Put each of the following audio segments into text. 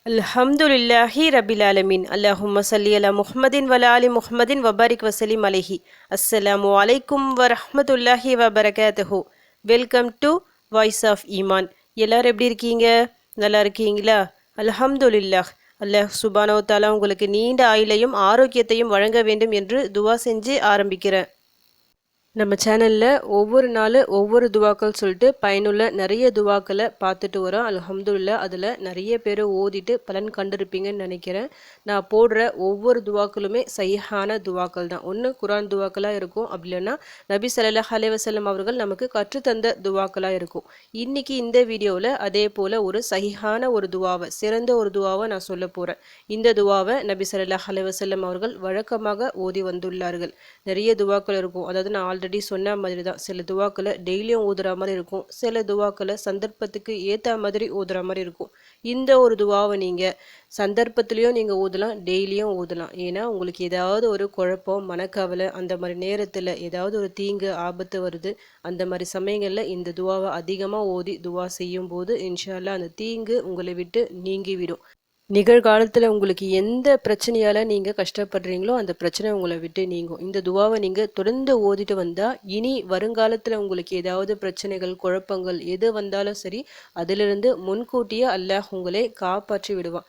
அல்ஹம்துலில்லாஹி ரபில் ஆலமீன். அல்லாஹும்ம ஸல்லி அலா முஹம்மதின் வலா ஆலி முஹம்மதின் வபாரிக் வசலிம் அலைஹி. அஸ்ஸலாமு அலைக்கும் வரஹ்மத்துல்லாஹி வபரகாத்துஹு. வெல்கம் டு வாய்ஸ் ஆஃப் ஈமான். எல்லாரும் எப்படி இருக்கீங்க? நல்லா இருக்கீங்களா? அல்ஹம்துலில்லாஹ். அல்லாஹ் சுபானோ தாலா உங்களுக்கு நீண்ட ஆயுளையும் ஆரோக்கியத்தையும் வழங்க வேண்டும் என்று துவா செஞ்சு ஆரம்பிக்கிறேன். நம்ம சேனலில் ஒவ்வொரு நாள் ஒவ்வொரு துவாக்கள் சொல்லிட்டு பயனுள்ள நிறைய துவாக்களை பார்த்துட்டு வரோம். அல்ஹம்துலில்லாஹ் அதில் நிறைய பேர் ஓதிட்டு பலன் கண்டிருப்பீங்கன்னு நினைக்கிறேன். நான் போடுற ஒவ்வொரு துவாக்களுமே சஹீஹான துவாக்கள் தான். ஒன்று குர்ஆன் துவாக்களாக இருக்கும், அப்படி இல்லைன்னா நபி ஸல்லல்லாஹு அலைஹி வஸல்லம் அவர்கள் நமக்கு கற்றுத்தந்த துவாக்களாக இருக்கும். இன்றைக்கி இந்த வீடியோவில் அதே போல் ஒரு சஹீஹான ஒரு துவாவை, சிறந்த ஒரு துவாவை நான் சொல்ல போகிறேன். இந்த துவாவை நபி ஸல்லல்லாஹு அலைஹி வஸல்லம் அவர்கள் வழக்கமாக ஓதி வந்துள்ளார்கள். நிறைய துவாக்கள் இருக்கும். அதாவது நான் ஆல்ரெடி சொன்ன மாதிரி தான், சில துவாக்களை டெய்லியும் ஓதுற மாதிரி இருக்கும், சில துவாக்களை சந்தர்ப்பத்துக்கு ஏற்ற மாதிரி ஓதுற மாதிரி இருக்கும். இந்த ஒரு துவாவை நீங்கள் சந்தர்ப்பத்திலையும் நீங்கள் ஓதலாம், டெய்லியும் ஓதலாம். ஏன்னா உங்களுக்கு ஏதாவது ஒரு குழப்பம், மனக்கவலை, அந்த மாதிரி நேரத்தில் ஏதாவது ஒரு தீங்கு ஆபத்து வருது, அந்த மாதிரி சமயங்களில் இந்த துவாவை அதிகமாக ஓதி துவா செய்யும் போது இன்ஷா அல்லாஹ் அந்த தீங்கு உங்களை விட்டு நீங்கிவிடும். நிகழ்காலத்தில் உங்களுக்கு எந்த பிரச்சனையால் நீங்கள் கஷ்டப்படுறீங்களோ அந்த பிரச்சனை உங்களை விட்டு நீங்கும். இந்த துவாவை நீங்கள் தொடர்ந்து ஓதிட்டு வந்தால் இனி வருங்காலத்தில் உங்களுக்கு ஏதாவது பிரச்சனைகள், குழப்பங்கள் எது வந்தாலும் சரி, அதிலிருந்து முன்கூட்டியே அல்லாஹ் உங்களை காப்பாற்றி விடுவான்.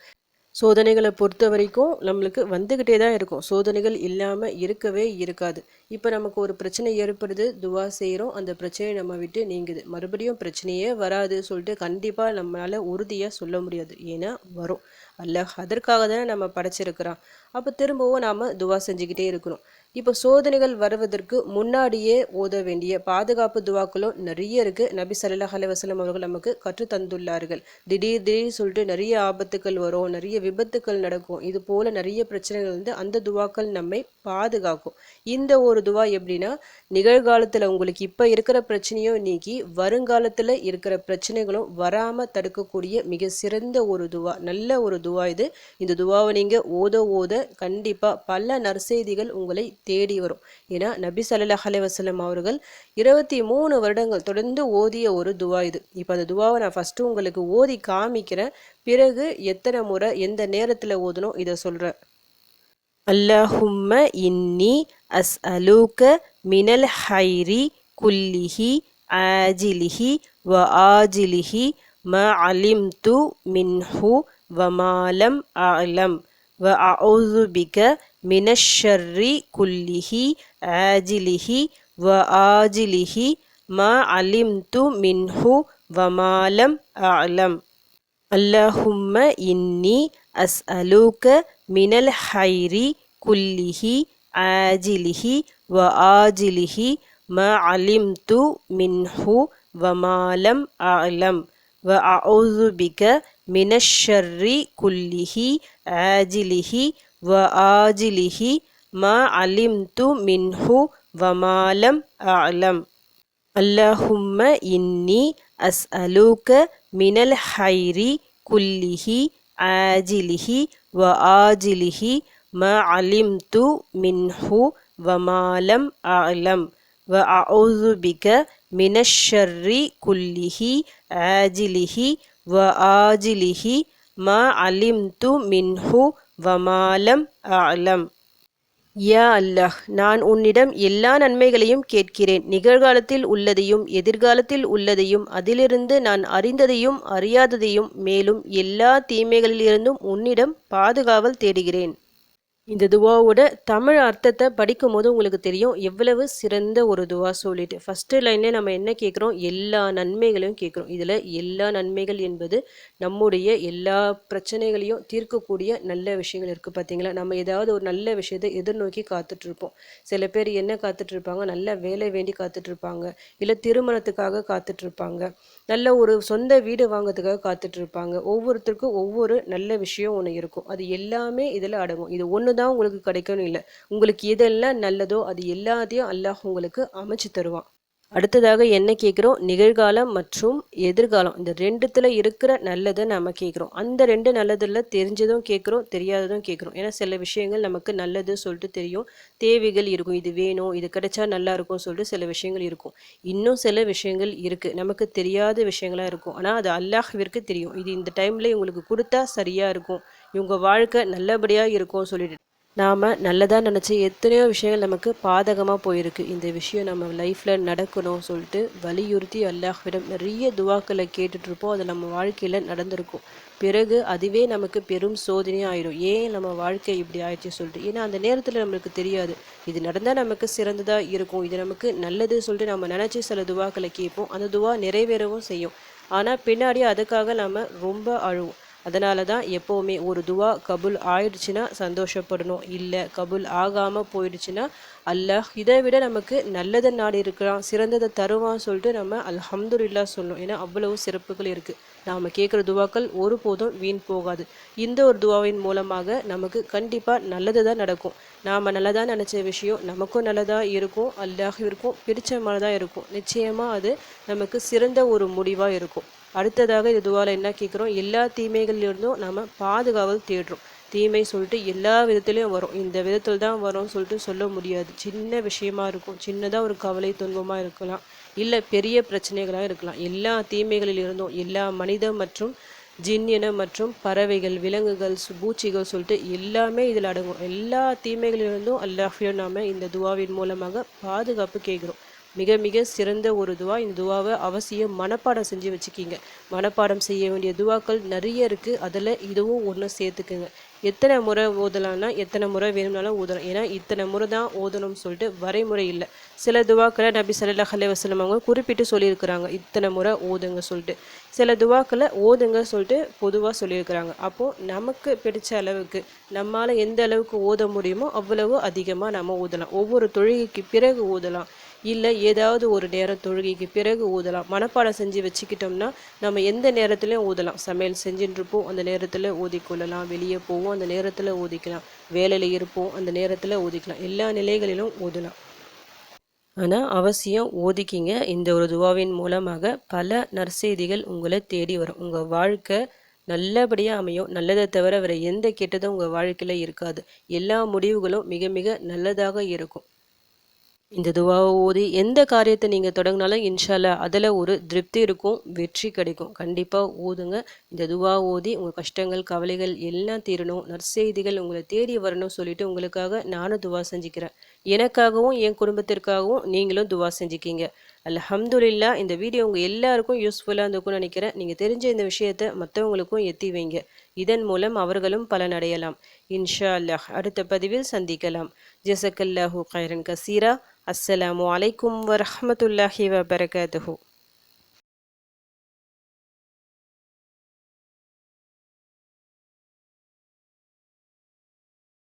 சோதனைகளை பொறுத்த வரைக்கும் நம்மளுக்கு வந்துக்கிட்டே தான் இருக்கும், சோதனைகள் இல்லாமல் இருக்கவே இருக்காது. இப்போ நமக்கு ஒரு பிரச்சனை ஏற்படுது, துவா செய்கிறோம், அந்த பிரச்சனையை நம்ம விட்டு நீங்குது, மறுபடியும் பிரச்சனையே வராது சொல்லிட்டு கண்டிப்பாக நம்மளால் உறுதியாக சொல்ல முடியாது. ஏன்னா வரும், அல்லாஹ் அதற்காக தானே நம்ம படைச்சிருக்கிறான். அப்போ திரும்பவும் நாம் துவா செஞ்சுக்கிட்டே இருக்கணும். இப்போ சோதனைகள் வருவதற்கு முன்னாடியே ஓத வேண்டிய பாதுகாப்பு துவாக்களும் நிறைய இருக்குது. நபி ஸல்லல்லாஹு அலைஹி வஸல்லம் அவர்கள் நமக்கு கற்றுத்தந்துள்ளார்கள். திடீர் சொல்லிட்டு நிறைய ஆபத்துக்கள் வரும், நிறைய விபத்துக்கள் நடக்கும், இது போல் நிறைய பிரச்சனைகள் அந்த துவாக்கள் நம்மை பாதுகாக்கும். இந்த ஒரு துவா எப்படின்னா, நிகழ்காலத்தில் உங்களுக்கு இப்போ இருக்கிற பிரச்சனையும் நீக்கி வருங்காலத்தில் இருக்கிற பிரச்சனைகளும் வராமல் தடுக்கக்கூடிய மிக சிறந்த ஒரு துவா, நல்ல ஒரு துவா இது. இந்த துவாவை நீங்கள் ஓத கண்டிப்பாக பல நற்செய்திகள் உங்களை தேடி வரும். ஏன்னா நபி ஸல்லல்லாஹு அலைஹி வஸல்லம் அவர்கள் 23 வருடங்கள் தொடர்ந்து ஓதிய ஒரு துவா இது. இப்போ அந்த துவாவை நான் ஃபஸ்ட்டு உங்களுக்கு ஓதி காமிக்கிறேன், பிறகு எத்தனை முறை எந்த நேரத்தில் ஓதணும் இதை சொல்கிறேன். அல்லாஹும்ம இன்னி அஸ்அலுக மினல் ஹைரி குல்லிஹி ஆஜிலிஹி வ ஆஜிலிஹி ம அலிம்து மின்ஹு வ மாலம் அலம் வ அஊது பிக மினஷ்ஷர்ரி குல்லிஹி ஆஜிலிஹி வ ஆஜிலிஹி ம அலிம்து மின்ஹு வ மாலம் அலம். அல்லாஹும்ம இன்னி அஸ்அலுக மினல் ஹைரி குல்லிஹி ஆஜிலிஹி வ ஆஜிலிஹி ம அலிம்து மின்ஹு வ மாலம் அலம் வ அஊது பிக மினஷ்ஷர்ரி குல்லிஹி ஆஜிலிஹி வ ஆஜிலிஹி ம அலிம்து மின்ஹு வ மாலம் அலம். அல்லாஹும்ம இன்னி அஸ்அலுக மினல் ஹைரி குல்லிஹி ஆஜிலிஹி வ ஆஜிலிஹி ம அலிம்து மின்ஹு வ மாலம் அலம் வ அஊது பிக மினஷ்ஷர்ரி குல்லிஹி ஆஜிலிஹி வ ஆஜிலிஹி ம அலிம்து மின்ஹு வ மாலம் அலம். யா அல்லாஹ், நான் உன்னிடம் எல்லா நன்மைகளையும் கேட்கிறேன், நிகழ்காலத்தில் உள்ளதையும் எதிர்காலத்தில் உள்ளதையும், அதிலிருந்து நான் அறிந்ததையும் அறியாததையும், மேலும் எல்லா தீமைகளிலிருந்தும் உன்னிடம் பாதுகாவல் தேடுகிறேன். இந்த துவாவோட தமிழ் அர்த்தத்தை படிக்கும் போது உங்களுக்கு தெரியும் எவ்வளவு சிறந்த ஒரு துவா சொல்லிட்டு. ஃபஸ்ட்டு லைன்லேயே நம்ம என்ன கேட்குறோம், எல்லா நன்மைகளையும் கேட்குறோம். இதில் எல்லா நன்மைகள் என்பது நம்முடைய எல்லா பிரச்சனைகளையும் தீர்க்கக்கூடிய நல்ல விஷயங்கள் இருக்குது பார்த்தீங்களா. நம்ம ஏதாவது ஒரு நல்ல விஷயத்தை எதிர்நோக்கி காத்துட்ருப்போம். சில பேர் என்ன காத்துட்ருப்பாங்க, நல்ல வேலை வேண்டி காத்துட்ருப்பாங்க, இல்லை திருமணத்துக்காக காத்துட்ருப்பாங்க, நல்ல ஒரு சொந்த வீடு வாங்கிறதுக்காக காத்துட்ருப்பாங்க. ஒவ்வொருத்தருக்கும் ஒவ்வொரு நல்ல விஷயம் ஒன்று இருக்கும், அது எல்லாமே இதில் அடங்கும். இது ஒன்று தான் உங்களுக்கு கிடைக்கணும் இல்லை, உங்களுக்கு எதெல்லாம் நல்லதோ அது எல்லாத்தையும் அல்லாஹ் உங்களுக்கு அமைச்சு தருவான். அடுத்ததாக என்ன கேட்குறோம், நிகழ்காலம் மற்றும் எதிர்காலம் இந்த ரெண்டுத்தில் இருக்கிற நல்லதை நம்ம கேட்குறோம். அந்த ரெண்டு நல்லதில் தெரிஞ்சதும் கேட்குறோம், தெரியாததும் கேட்குறோம். ஏன்னா சில விஷயங்கள் நமக்கு நல்லது சொல்லிட்டு தெரியும், தேவைகள் இருக்கும், இது வேணும், இது கிடைச்சா நல்லா இருக்கும் சொல்லிட்டு சில விஷயங்கள் இருக்கும். இன்னும் சில விஷயங்கள் இருக்குது நமக்கு தெரியாத விஷயங்களாக இருக்கும், ஆனால் அது அல்லாஹ்விற்கு தெரியும். இது இந்த டைமில் இவங்களுக்கு கொடுத்தா சரியாக இருக்கும், இவங்க வாழ்க்கை நல்லபடியாக இருக்கும் சொல்லிட்டு நாம் நல்லதாக நினச்சி எத்தனையோ விஷயங்கள் நமக்கு பாதகமாக போயிருக்கு. இந்த விஷயம் நம்ம லைஃப்பில் நடக்கணும் சொல்லிட்டு வலியுறுத்தி அல்லாஹ்விடம் நிறைய துவாக்களை கேட்டுட்ருப்போம். அது நம்ம வாழ்க்கையில் நடந்திருக்கும். பிறகு அதுவே நமக்கு பெரும் சோதனையாக ஆயிடும். ஏன் நம்ம வாழ்க்கை இப்படி ஆயிடுச்சு சொல்லிட்டு. ஏன்னா அந்த நேரத்தில் நம்மளுக்கு தெரியாது, இது நடந்தால் நமக்கு சிறந்ததாக இருக்கும், இது நமக்கு நல்லது சொல்லிட்டு நம்ம நினச்சி சில துவாக்களை கேட்போம். அந்த துவா நிறைவேறவும் செய்யும். ஆனால் பின்னாடி அதுக்காக நம்ம ரொம்ப அழுவோம். அதனால தான் எப்போவுமே ஒரு துவா கபுல் ஆயிடுச்சுன்னா சந்தோஷப்படணும், இல்லை கபுல் ஆகாமல் போயிடுச்சுன்னா அல்லாஹ் இதை விட நமக்கு நல்லதை நாடி இருக்கிறான், சிறந்ததை தருவான்னு சொல்லிட்டு நம்ம அல்ஹம்துலில்லாஹ் சொல்லணும். ஏன்னா அவ்வளவு சிறப்புகள் இருக்குது. நாம் கேட்குற துவாக்கள் ஒருபோதும் வீண் போகாது. இந்த ஒரு துவாவின் மூலமாக நமக்கு கண்டிப்பாக நல்லது தான் நடக்கும். நாம் நல்லதாக நினச்ச விஷயம் நமக்கும் நல்லதாக இருக்கும், அல்லாஹ்விற்கும் பிடிச்சமானதாக இருக்கும். நிச்சயமாக அது நமக்கு சிறந்த ஒரு முடிவாக இருக்கும். அடுத்ததாக இது துவால என்ன கேட்குறோம், எல்லா தீமைகளிலிருந்தும் நம்ம பாதுகாவல் தேடுறோம். தீமை சொல்லிட்டு எல்லா விதத்துலேயும் வரும், இந்த விதத்தில் தான் வரும்னு சொல்லிட்டு சொல்ல முடியாது. சின்ன விஷயமா இருக்கும், சின்னதாக ஒரு கவலை துன்பமாக இருக்கலாம், இல்லை பெரிய பிரச்சனைகளாக இருக்கலாம். எல்லா தீமைகளிலிருந்தும் எல்லா மனித மற்றும் ஜின் இன மற்றும் பறவைகள், விலங்குகள், பூச்சிகள் சொல்லிட்டு எல்லாமே இதில் அடங்கும். எல்லா தீமைகளிலிருந்தும் அல்லாஹ்விடம் நாம் இந்த துவாவின் மூலமாக பாதுகாப்பு கேட்குறோம். மிக மிக சிறந்த ஒரு துவா. இந்த துவாவை அவசியம் மனப்பாடம் செஞ்சு வச்சுக்கிங்க. மனப்பாடம் செய்ய வேண்டிய துவாக்கள் நிறைய இருக்குது, அதில் இதுவும் ஒன்று சேர்த்துக்குங்க. எத்தனை முறை ஓதலாம்னா எத்தனை முறை வேணும்னாலும் ஓதலாம். ஏன்னா இத்தனை முறை தான் ஓதணும்னு சொல்லிட்டு வரைமுறை இல்லை. சில துவாக்களை நபி ஸல்லல்லாஹு அலைஹி வஸல்லம் அவங்க குறிப்பிட்டு சொல்லியிருக்கிறாங்க, இத்தனை முறை ஓதுங்க சொல்லிட்டு. சில துவாக்களை ஓதுங்க சொல்லிட்டு பொதுவாக சொல்லியிருக்கிறாங்க. அப்போது நமக்கு பிடிச்ச அளவுக்கு நம்மளால் எந்த அளவுக்கு ஓத முடியுமோ அவ்வளவு அதிகமாக நம்ம ஓதலாம். ஒவ்வொரு தொழுகைக்கு பிறகு ஓதலாம், இல்லை ஏதாவது ஒரு நேரம் தொழுகைக்கு பிறகு ஊதலாம். மனப்பாடம் செஞ்சு வச்சுக்கிட்டோம்னா நம்ம எந்த நேரத்துலையும் ஊதலாம். சமையல் செஞ்சுட்டு இருப்போம், அந்த நேரத்தில் ஊதிக்கொள்ளலாம். வெளியே போவோம், அந்த நேரத்தில் ஊதிக்கலாம். வேலையில் இருப்போம், அந்த நேரத்தில் ஊதிக்கலாம். எல்லா நிலைகளிலும் ஊதலாம். ஆனால் அவசியம் ஓதிக்கிங்க. இந்த ஒரு துவாவின் மூலமாக பல நற்செய்திகள் உங்களை தேடி வரும். உங்கள் வாழ்க்கை நல்லபடியாக அமையும். நல்லதை தவிர வேறு எந்த கெட்டதும் உங்கள் வாழ்க்கையில் இருக்காது. எல்லா முடிவுகளும் மிக மிக நல்லதாக இருக்கும். இந்த துவாவை ஓதி எந்த காரியத்தை நீங்கள் தொடங்கினாலும் இன்ஷா அல்லாஹ் அதில் ஒரு திருப்தி இருக்கும், வெற்றி கிடைக்கும். கண்டிப்பாக ஓதுங்க. இந்த துவா ஓதி உங்கள் கஷ்டங்கள் கவலைகள் எல்லாம் தீரணும், நற்செய்திகள் உங்களை தேடி வரணும் சொல்லிட்டு உங்களுக்காக நானும் துவா செஞ்சுக்கிறேன். எனக்காகவும் என் குடும்பத்திற்காகவும் நீங்களும் துவா செஞ்சுக்கிங்க. அல்ஹம்துலில்லாஹ். இந்த வீடியோ உங்கள் எல்லாருக்கும் யூஸ்ஃபுல்லாக இருந்திருக்கும்னு நினைக்கிறேன். நீங்கள் தெரிஞ்ச இந்த விஷயத்தை மற்றவங்களுக்கும் எத்தி வைங்க. இதன் மூலம் அவர்களும் பலனடையலாம். இன்ஷா அல்லாஹ். அடுத்த பதிவில் சந்திக்கலாம். ஜஸக்கல்லாஹு கைரன் கசீரா. அஸ்ஸலாமு அலைக்கும் வரஹ்மத்துல்லாஹி வபரகாத்துஹு.